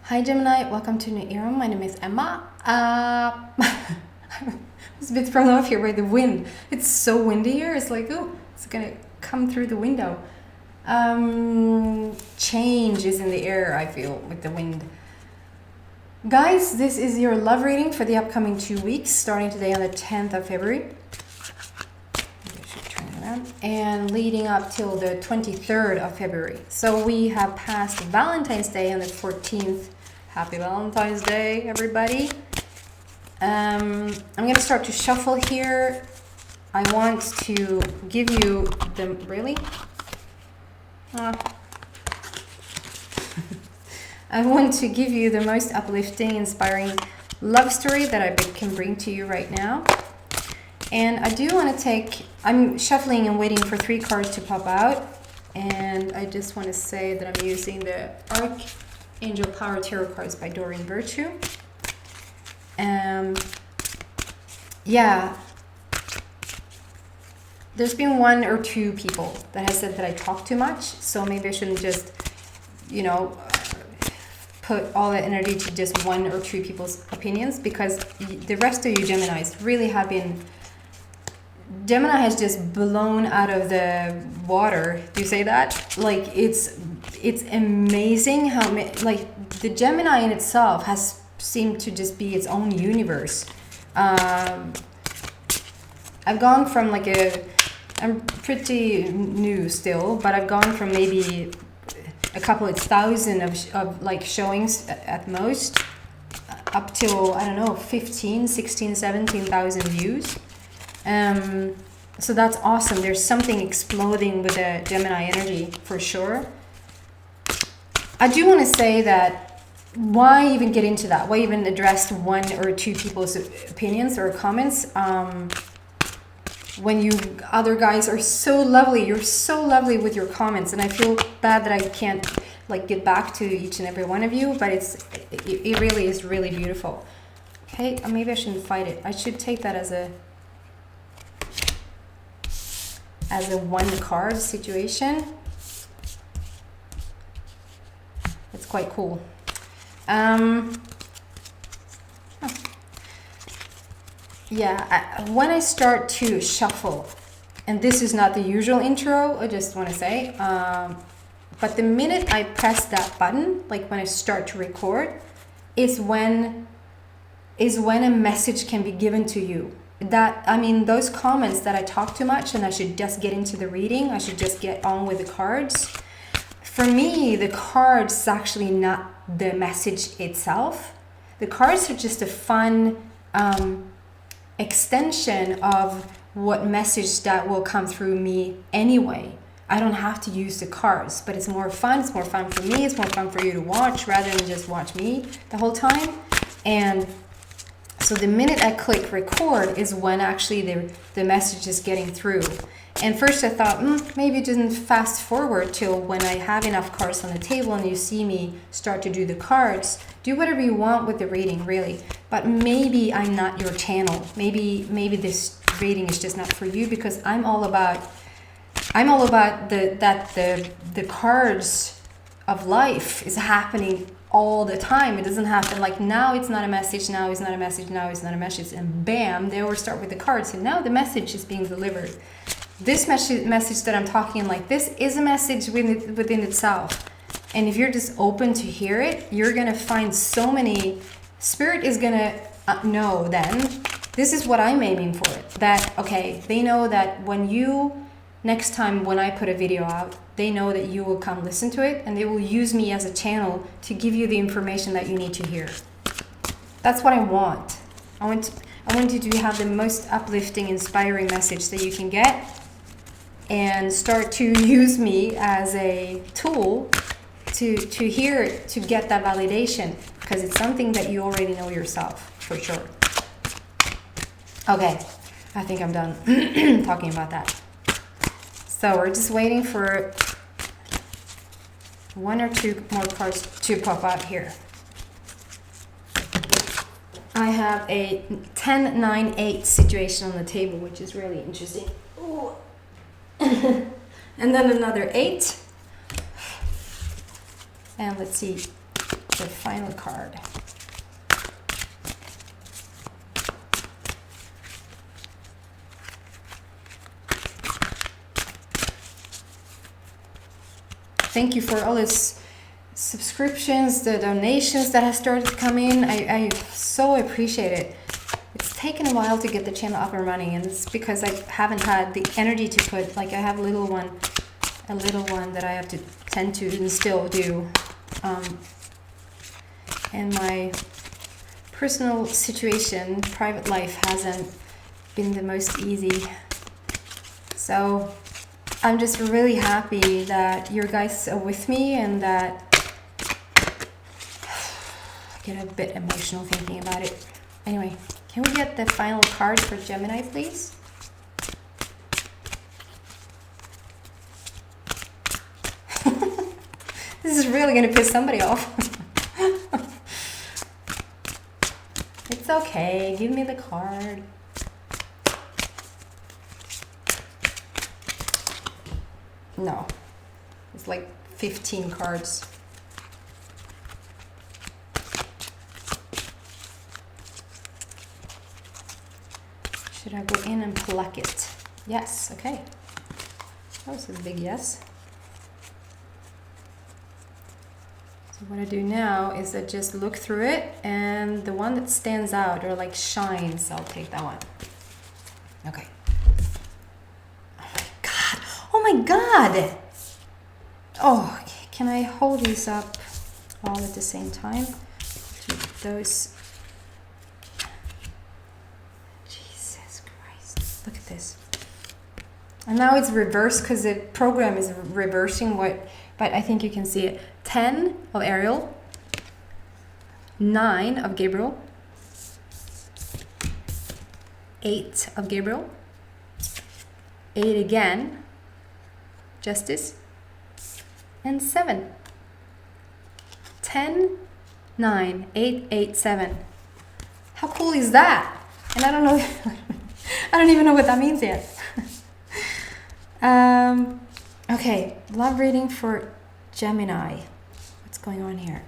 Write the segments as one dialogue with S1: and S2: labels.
S1: Hi Gemini, welcome to New Era. My name is Emma. I was a bit thrown off here by the wind. It's so windy here. It's like, oh, it's gonna come through the window. Change is in the air, I feel, with the wind. Guys, this is your love reading for the upcoming 2 weeks, starting today on the 10th of February. I should turn it around. And leading up till the 23rd of February. So we have passed Valentine's Day on the 14th. Happy Valentine's Day, everybody. I'm going to start to shuffle here. I want to give you the... Really? I want to give you the most uplifting, inspiring love story that I can bring to you right now. And I do want to take... I'm shuffling and waiting for 3 cards to pop out. And I just want to say that I'm using the Archangel Power Tarot cards by Doreen Virtue. Yeah. There's been 1 or 2 people that have said that I talk too much. So maybe I shouldn't just, you know, put all that energy to just 1 or 2 people's opinions, because the rest of you Geminis really have been... Gemini has just blown out of the water. Do you say that? Like, it's amazing how like the Gemini in itself has seemed to just be its own universe. I've gone from like I'm pretty new still, but I've gone from maybe a couple of thousand of like showings at most up till, I don't know, 15, 16, 17,000 views. So that's awesome. There's something exploding with the Gemini energy for sure. I do want to say that why even get into that? Why even address 1 or 2 people's opinions or comments? When you other guys are so lovely, you're so lovely with your comments, and I feel bad that I can't like get back to each and every one of you, but it really is really beautiful. Okay, maybe I shouldn't fight it. I should take that as a 1 card situation. It's quite cool. Yeah, when I start to shuffle, and this is not the usual intro, I just want to say, but the minute I press that button, like when I start to record, is when a message can be given to you. That, I mean, those comments that I talk too much and I should just get into the reading, I should just get on with the cards. For me, the cards is actually not the message itself. The cards are just a fun extension of what message that will come through me anyway. I don't have to use the cards, but it's more fun. It's more fun for me. It's more fun for you to watch rather than just watch me the whole time. And so the minute I click record is when actually the message is getting through. And first I thought, maybe just fast forward till when I have enough cards on the table and you see me start to do the cards. Do whatever you want with the reading, really. But maybe I'm not your channel. Maybe this reading is just not for you, because I'm all about the cards of life is happening all the time. It doesn't happen like now it's not a message, now it's not a message, now it's not a message, and bam, they will start with the cards, and now the message is being delivered. This message that I'm talking like this is a message within itself. And if you're just open to hear it, you're going to find so many... Spirit is going to know then, this is what I'm aiming for. That, okay, they know that next time when I put a video out, they know that you will come listen to it, and they will use me as a channel to give you the information that you need to hear. That's what I want. I want you to have the most uplifting, inspiring message that you can get, and start to use me as a tool to hear it, to get that validation, because it's something that you already know yourself, for sure. Okay, I think I'm done talking about that. So we're just waiting for 1 or 2 more cards to pop out here. I have a 10, 9, 8 situation on the table, which is really interesting. Ooh. And then another 8. And let's see. the final card. Thank you for all this subscriptions, the donations that have started to come in. I so appreciate it. It's taken a while to get the channel up and running, and it's because I haven't had the energy to put, like I have a little one that I have to tend to and still do. And my personal situation, private life hasn't been the most easy. So I'm just really happy that you guys are with me, and that I get a bit emotional thinking about it. Anyway, can we get the final card for Gemini, please? This is really going to piss somebody off. It's okay, give me the card. No, it's like 15 cards. Should I go in and pluck it? Yes, okay. That was a big yes. So what I do now is I just look through it, and the one that stands out or like shines, I'll take that one. Okay. Oh my God! Oh, can I hold these up all at the same time? Those. Jesus Christ! Look at this. And now it's reversed because the program is reversing what, but I think you can see it. 10 of Ariel, 9 of Gabriel, 8 of Gabriel, 8 again. Justice, and 7. 10, 9, 8, 8, 7. How cool is that? And I don't know, I don't even know what that means yet. Okay, love reading for Gemini. What's going on here?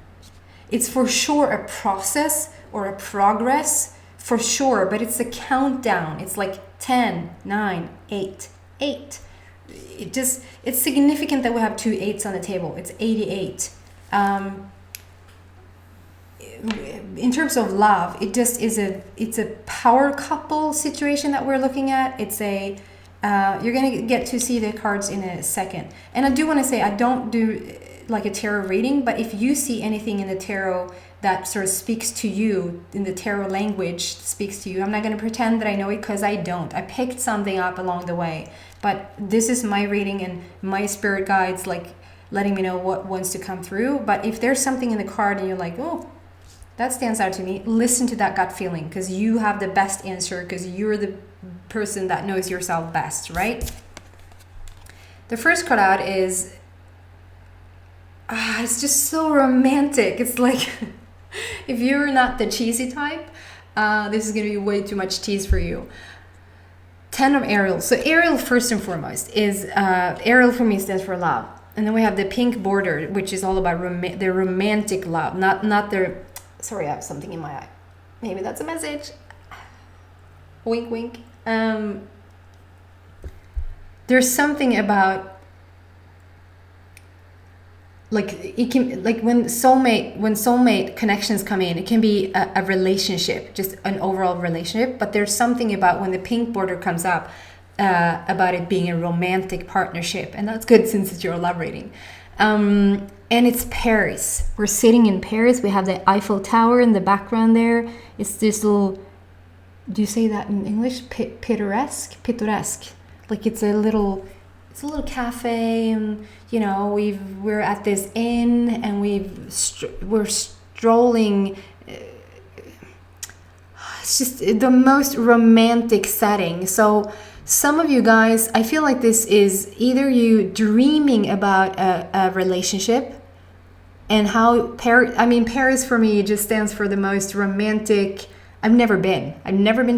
S1: It's for sure a process or a progress, for sure, but it's a countdown. It's like 10, 9, 8, 8. It's significant that we have 2 8s on the table. It's 88. In terms of love, it's a power couple situation that we're looking at. It's a you're gonna get to see the cards in a second. And I do want to say, I don't do like a tarot reading, but if you see anything in the tarot that sort of speaks to you, in the tarot language speaks to you, I'm not going to pretend that I know it, because I don't. I picked something up along the way, but this is my reading and my spirit guides like letting me know what wants to come through. But if there's something in the card and you're like, oh, that stands out to me, listen to that gut feeling, because you have the best answer, because you're the person that knows yourself best, right? The first card out is it's just so romantic. It's like if you're not the cheesy type, this is going to be way too much cheese for you. 10 of Ariel. So Ariel, first and foremost, is Ariel for me stands for love. And then we have the pink border, which is all about the romantic love, not their... Sorry, I have something in my eye. Maybe that's a message. Wink, wink. There's something about... like it can, like when soulmate connections come in, it can be a relationship, just an overall relationship, but there's something about when the pink border comes up about it being a romantic partnership, and that's good since it's your love reading. And it's Paris. We're sitting in Paris. We have the Eiffel Tower in the background there. It's this little, do you say that in English? Pittoresque. Like it's a little cafe, and you know we're at this inn, and we're strolling. It's just the most romantic setting. So some of you guys, I feel like this is either you dreaming about a relationship, and how Paris for me just stands for the most romantic. I've never been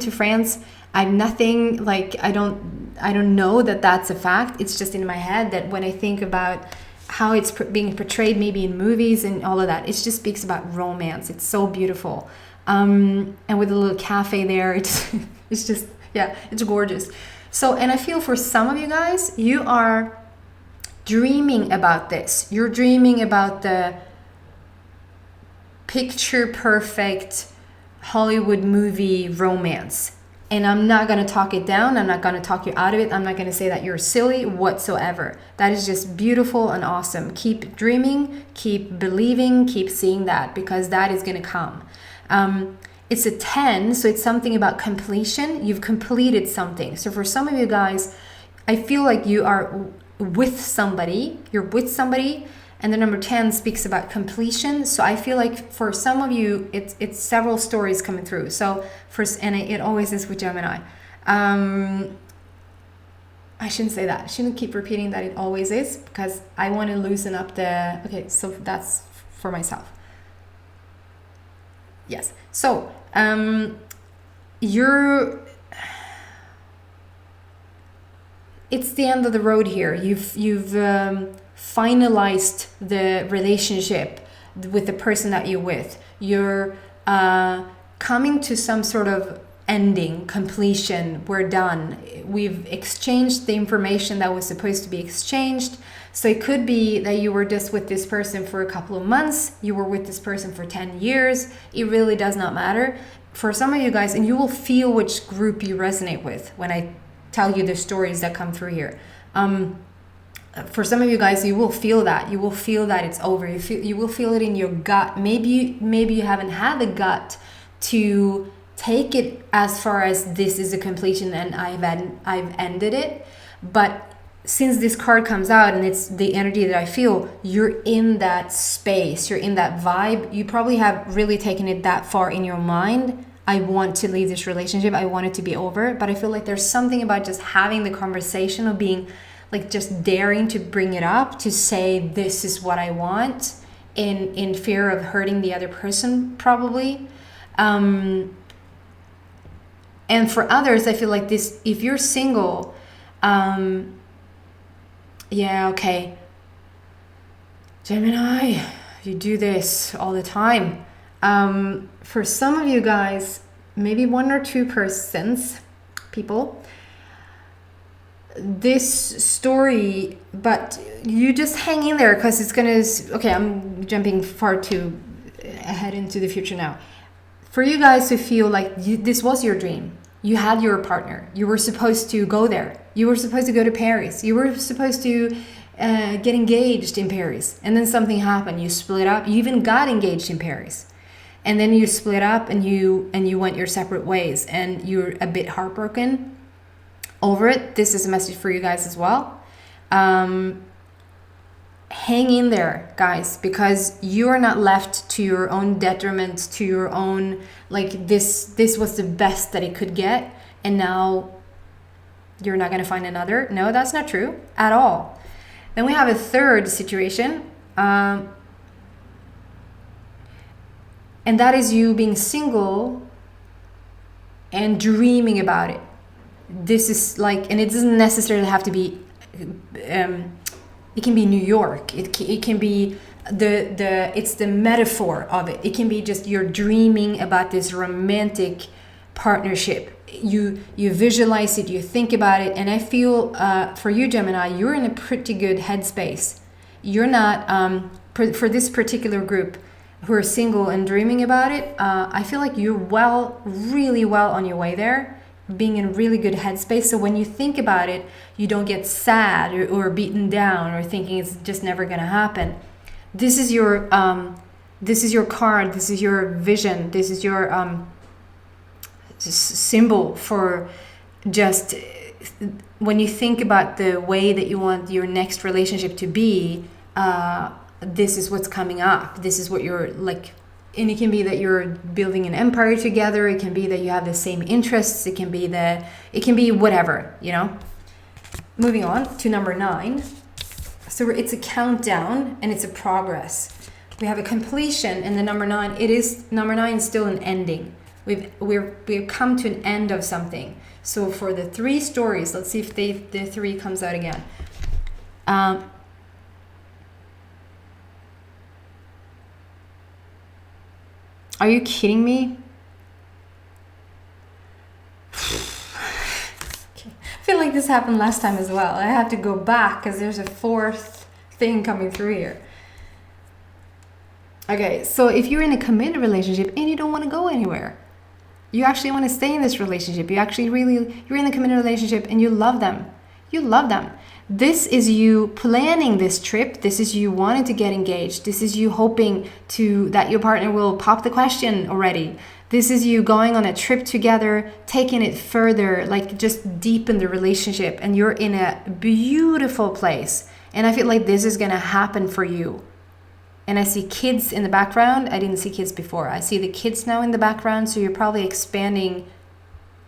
S1: to France. I'm nothing, like I don't know that that's a fact. It's just in my head that when I think about how it's being portrayed maybe in movies and all of that. It just speaks about romance. It's so beautiful. And with a little cafe there, it's just, yeah, it's gorgeous. So, and I feel for some of you guys, you are dreaming about this. You're dreaming about the picture perfect Hollywood movie romance. And I'm not going to talk it down. I'm not going to talk you out of it. I'm not going to say that you're silly whatsoever. That is just beautiful and awesome. Keep dreaming, keep believing, keep seeing that, because that is going to come. It's a 10, so it's something about completion. You've completed something. So for some of you guys, I feel like you are with somebody. You're with somebody. And the number 10 speaks about completion. So I feel like for some of you, it's several stories coming through. So first, and it always is with Gemini. I shouldn't say that. I shouldn't keep repeating that it always is, because I want to loosen up the... Okay, so that's for myself. Yes. So it's the end of the road here. You've finalized the relationship with the person that you're with. You're coming to some sort of ending, completion. We're done. We've exchanged the information that was supposed to be exchanged. So it could be that you were just with this person for a couple of months. You were with this person for 10 years. It really does not matter. For some of you guys, and you will feel which group you resonate with when I tell you the stories that come through here. For some of you guys, you will feel that. You will feel that it's over. You will feel it in your gut. Maybe you haven't had the gut to take it as far as this is a completion and I've ended it. But since this card comes out and it's the energy that I feel, you're in that space. You're in that vibe. You probably have really taken it that far in your mind. I want to leave this relationship. I want it to be over. But I feel like there's something about just having the conversation, of being like just daring to bring it up, to say this is what I want, in fear of hurting the other person probably. And for others, I feel like this, if you're single, yeah, okay, Gemini, you do this all the time. For some of you guys, maybe one or two people, this story, but you just hang in there, because it's gonna... Okay, I'm jumping far too ahead into the future now. For you guys to feel like this was your dream, you had your partner, you were supposed to go there, you were supposed to go to Paris, you were supposed to get engaged in Paris, and then something happened, you split up, you even got engaged in Paris, and then you split up and you went your separate ways, and you're a bit heartbroken over it. This is a message for you guys as well. Hang in there, guys, because you are not left to your own detriment, to your own, like, this was the best that it could get, and now you're not going to find another. No, that's not true at all. Then we have a third situation, and that is you being single and dreaming about it. This is like, and it doesn't necessarily have to be, it can be New York. It can be it's the metaphor of it. It can be just you're dreaming about this romantic partnership. You visualize it, you think about it, and I feel for you, Gemini, you're in a pretty good headspace. You're not for this particular group who are single and dreaming about it. I feel like you're really well on your way there, being in a really good headspace. So when you think about it, you don't get sad or beaten down or thinking it's just never going to happen. This is your card. This is your vision. This is your symbol for just when you think about the way that you want your next relationship to be. This is what's coming up. This is what you're like. And it can be that you're building an empire together. It can be that you have the same interests. It can be whatever, you know. Moving on to number 9. So it's a countdown and it's a progress. We have a completion, and the number 9. Number 9 is still an ending. We've come to an end of something. So for the 3 stories, let's see if the 3 comes out again. Are you kidding me? Okay. I feel like this happened last time as well. I have to go back because there's a fourth thing coming through here. Okay, so if you're in a committed relationship and you don't want to go anywhere, you actually want to stay in this relationship, you're in a committed relationship and you love them. You love them. This is you planning this trip. This is you wanting to get engaged. This is you hoping that your partner will pop the question already. This is you going on a trip together, taking it further, like just deepen the relationship, and you're in a beautiful place. And I feel like this is going to happen for you. And I see kids in the background. I didn't see kids before. I see the kids now in the background. So you're probably expanding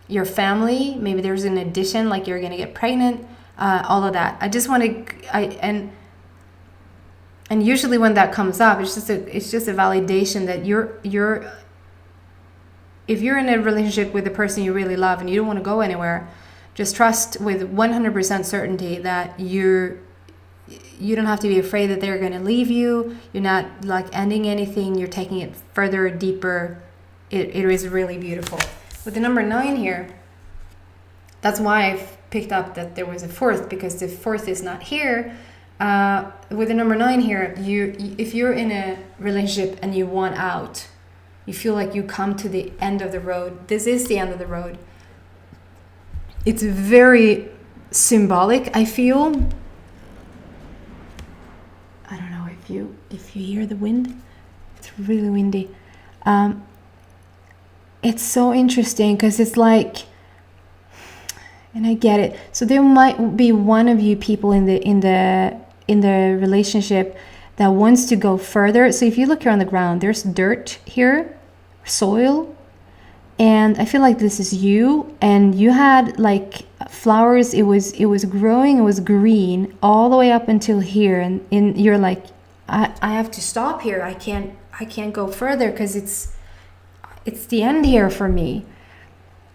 S1: your family. Maybe there's an addition, like you're going to get pregnant, all of that. I just want to, and usually when that comes up, it's just a validation that if you're in a relationship with a person you really love and you don't want to go anywhere, just trust with 100% certainty that you don't have to be afraid that they're going to leave you. You're not like ending anything. You're taking it further, deeper. It is really beautiful. With the number 9 here, that's why I've picked up that there was a fourth, because the fourth is not here. With the number 9 here, if you're in a relationship and you want out, you feel like you come to the end of the road. This is the end of the road. It's very symbolic, I feel. I don't know if you hear the wind. It's really windy. It's so interesting because it's like, and I get it. So there might be one of you people in the relationship that wants to go further. So if you look here on the ground, there's dirt here, soil, and I feel like this is you, and you had like flowers. It was growing. It was green all the way up until here, and you're like, I have to stop here. I can't go further because it's the end here for me.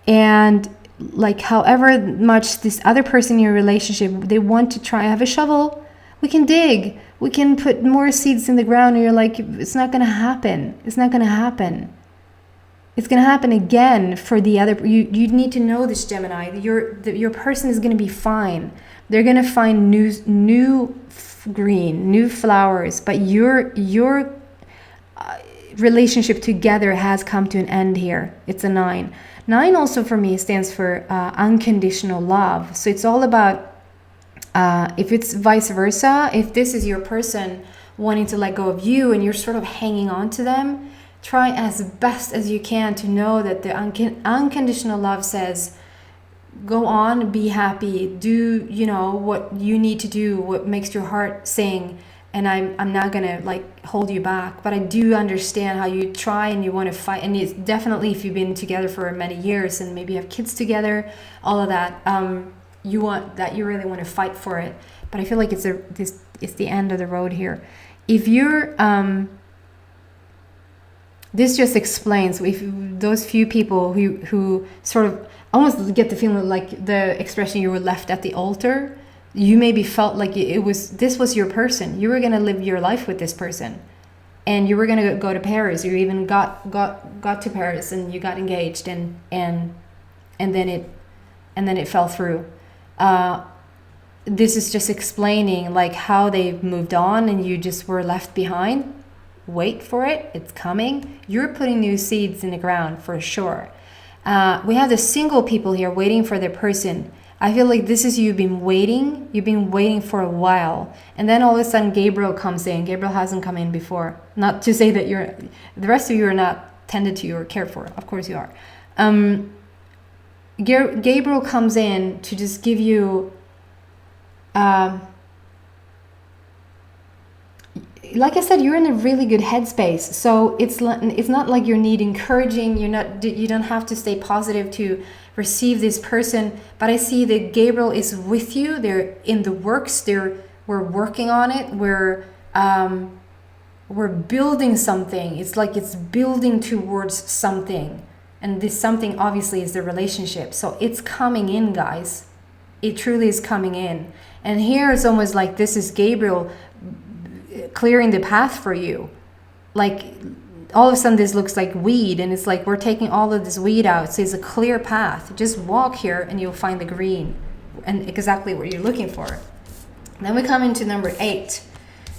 S1: And like, however much this other person in your relationship, they want to try, have a shovel, we can dig, we can put more seeds in the ground, and you're like, it's not gonna happen. It's not gonna happen. It's going to happen again for the other. You need to know this, Gemini. Your person is going to be fine. They're going to find new green, new flowers. But your relationship together has come to an end here. It's a 9. 9 also for me stands for unconditional love. So it's all about, if it's vice versa, if this is your person wanting to let go of you and you're sort of hanging on to them, try as best as you can to know that the unconditional love says, go on, be happy, do what you need to do, what makes your heart sing, and I'm not gonna like hold you back. But I do understand how you try and you want to fight, and it's definitely, if you've been together for many years and maybe have kids together, all of that, you really want to fight for it. But I feel like it's the end of the road here. If you're this just explains, if those few people who sort of almost get the feeling like the expression, you were left at the altar, you maybe felt like this was your person. You were going to live your life with this person, and you were going to go to Paris. You even got to Paris and you got engaged, and then it fell through. This is just explaining like how they've moved on and you just were left behind. Wait for it. It's coming. You're putting new seeds in the ground for sure. We have the single people here waiting for their person. I feel like this is you've been waiting for a while, and then all of a sudden Gabriel comes in. Gabriel hasn't come in before. Not to say that the rest of you are not tended to or cared for. Of course you are. Gabriel comes in to just give you like I said, you're in a really good headspace. So it's not like you need encouraging. You don't have to stay positive to receive this person. But I see that Gabriel is with you. They're in the works. We're working on it. We're building something. It's like it's building towards something. And this something obviously is the relationship. So it's coming in, guys. It truly is coming in. And here it's almost like this is Gabriel clearing the path for you. Like, all of a sudden this looks like weed, and it's like we're taking all of this weed out, so it's a clear path. Just walk here and you'll find the green and exactly what you're looking for. Then we come into number 8.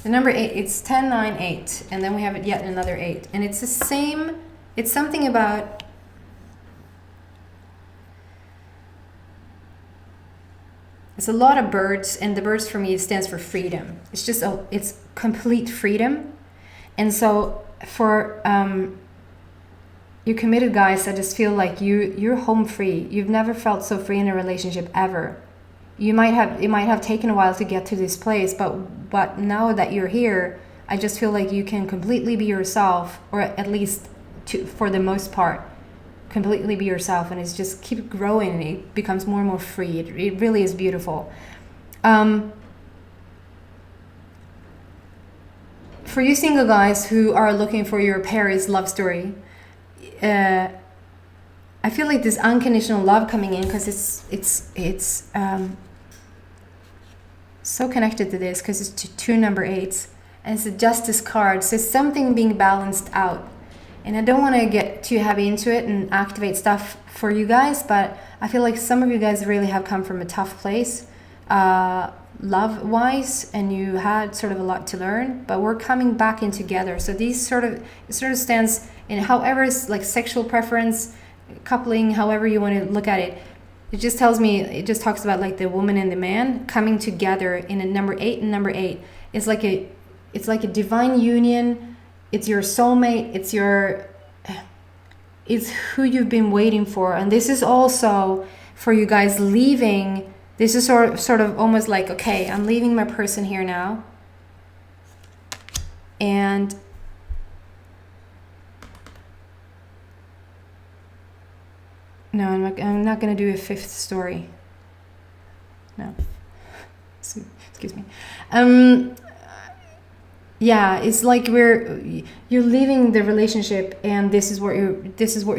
S1: The number 8, it's 10, 9, 8, and then we have yet another 8, and it's the same. It's something about it's a lot of birds, and the birds for me stands for freedom. It's just it's complete freedom. And so for you committed guys, I just feel like you're home free. You've never felt so free in a relationship ever. It might have taken a while to get to this place, but now that you're here, I just feel like you can completely be yourself, or at least for the most part, completely be yourself, and it's just keep growing, and it becomes more and more free. It really is beautiful. For you single guys who are looking for your Paris love story, I feel like this unconditional love coming in, because it's so connected to this, because it's two number 8s, and it's a Justice card, so it's something being balanced out. And I don't want to get too heavy into it and activate stuff for you guys, but I feel like some of you guys really have come from a tough place, love-wise, and you had sort of a lot to learn, but we're coming back in together. So these it sort of stands in however it's like sexual preference, coupling, however you want to look at it. It just tells me, it just talks about like the woman and the man coming together in a number 8 and number 8. It's like a divine union. It's your soulmate. It's who you've been waiting for. And this is also for you guys leaving. This is sort of almost like, okay, I'm leaving my person here now. And no, I'm not going to do a 5th story. No. Excuse me. Yeah, it's like you're leaving the relationship, and this is what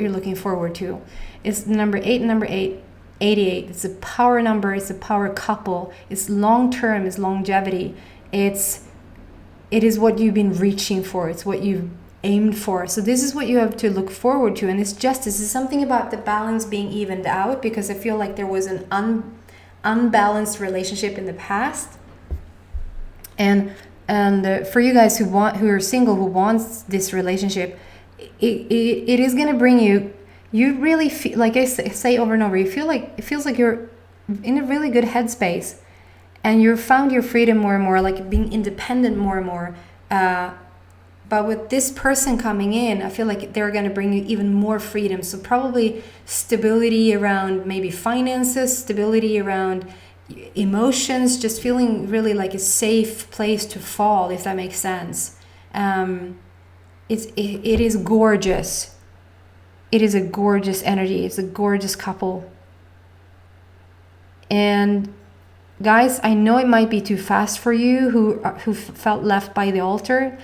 S1: you're looking forward to. It's number 8 and number 8, 88. It's a power number. It's a power couple. It's long term. It's longevity. It is what you've been reaching for. It's what you've aimed for. So this is what you have to look forward to. And this justice is something about the balance being evened out, because I feel like there was an unbalanced relationship in the past. And for you guys who are single, who wants this relationship, it is going to bring you really feel, like I say over and over, it feels like you're in a really good headspace, and you've found your freedom more and more, like being independent more and more. But with this person coming in, I feel like they're going to bring you even more freedom. So probably stability around maybe finances, stability around emotions, just feeling really like a safe place to fall, if that makes sense. It is gorgeous. It is a gorgeous energy. It's a gorgeous couple. And guys, I know it might be too fast for you who felt left by the altar,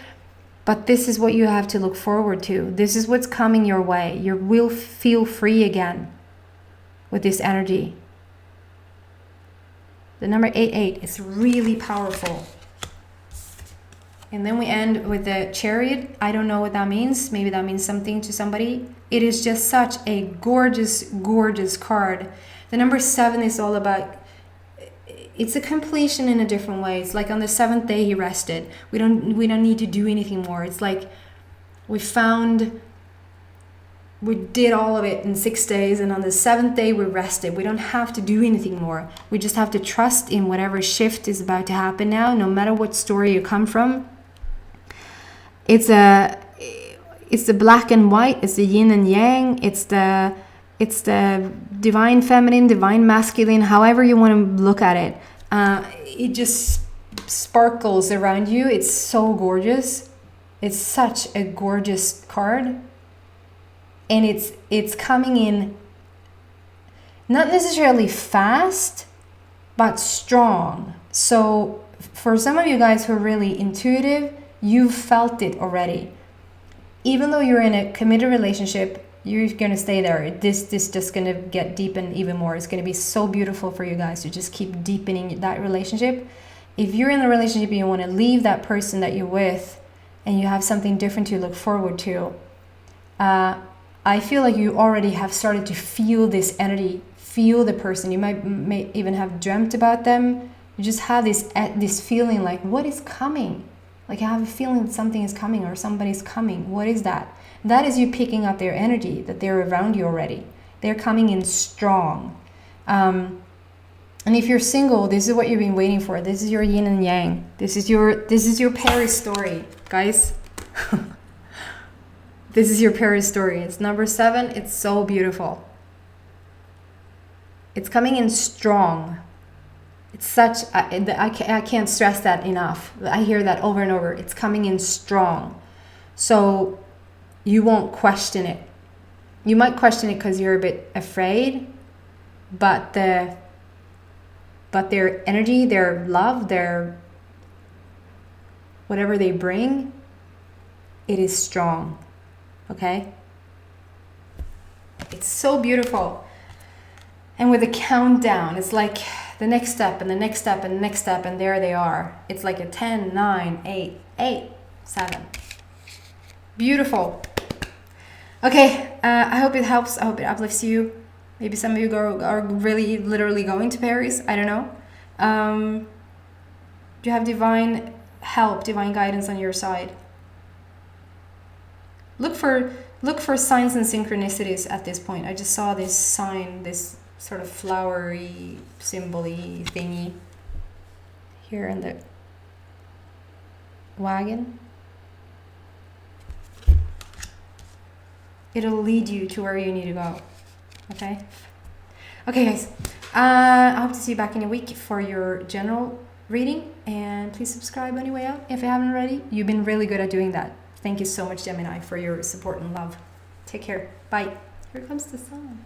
S1: but this is what you have to look forward to. This is what's coming your way. You will feel free again with this energy. The number 88 is really powerful. And then we end with the Chariot. I don't know what that means. Maybe that means something to somebody. It is just such a gorgeous, gorgeous card. The number 7 is all about, it's a completion in a different way. It's like on the 7th day he rested. We don't need to do anything more. It's like we did all of it in 6 days, and on the 7th day we rested. We don't have to do anything more. We just have to trust in whatever shift is about to happen now, no matter what story you come from. It's the black and white. It's the yin and yang. It's the divine feminine, divine masculine, however you want to look at it. It just sparkles around you. It's so gorgeous. It's such a gorgeous card. And it's coming in not necessarily fast, but strong. So for some of you guys who are really intuitive, you've felt it already. Even though you're in a committed relationship, you're going to stay there. This just going to get deepened even more. It's going to be so beautiful for you guys to just keep deepening that relationship. If you're in a relationship and you want to leave that person that you're with, and you have something different to look forward to. I feel like you already have started to feel this energy, feel the person. You may even have dreamt about them. You just have this feeling like, what is coming? Like I have a feeling that something is coming or somebody's coming. What is that? That is you picking up their energy, that they're around you already. They're coming in strong. And if you're single, this is what you've been waiting for. This is your yin and yang. This is your Paris story, guys. This is your Paris story. It's number 7. It's so beautiful. It's coming in strong. It's such, I can't stress that enough. I hear that over and over. It's coming in strong. So you won't question it. You might question it because you're a bit afraid, but their energy, their love, their whatever they bring, it is strong. Okay? It's so beautiful. And with a countdown, it's like the next step and the next step and the next step, and there they are. It's like a 10, 9, 8, 7. Beautiful. Okay, I hope it helps. I hope it uplifts you. Maybe some of you are really literally going to Paris. I don't know. Do you have divine help, divine guidance on your side? Look for signs and synchronicities at this point. I just saw this sign, this sort of flowery, symbol-y thingy here in the wagon. It'll lead you to where you need to go. Okay? Okay, guys. I hope to see you back in a week for your general reading. And please subscribe on your way out if you haven't already. You've been really good at doing that. Thank you so much, Gemini, for your support and love. Take care. Bye. Here comes the sun.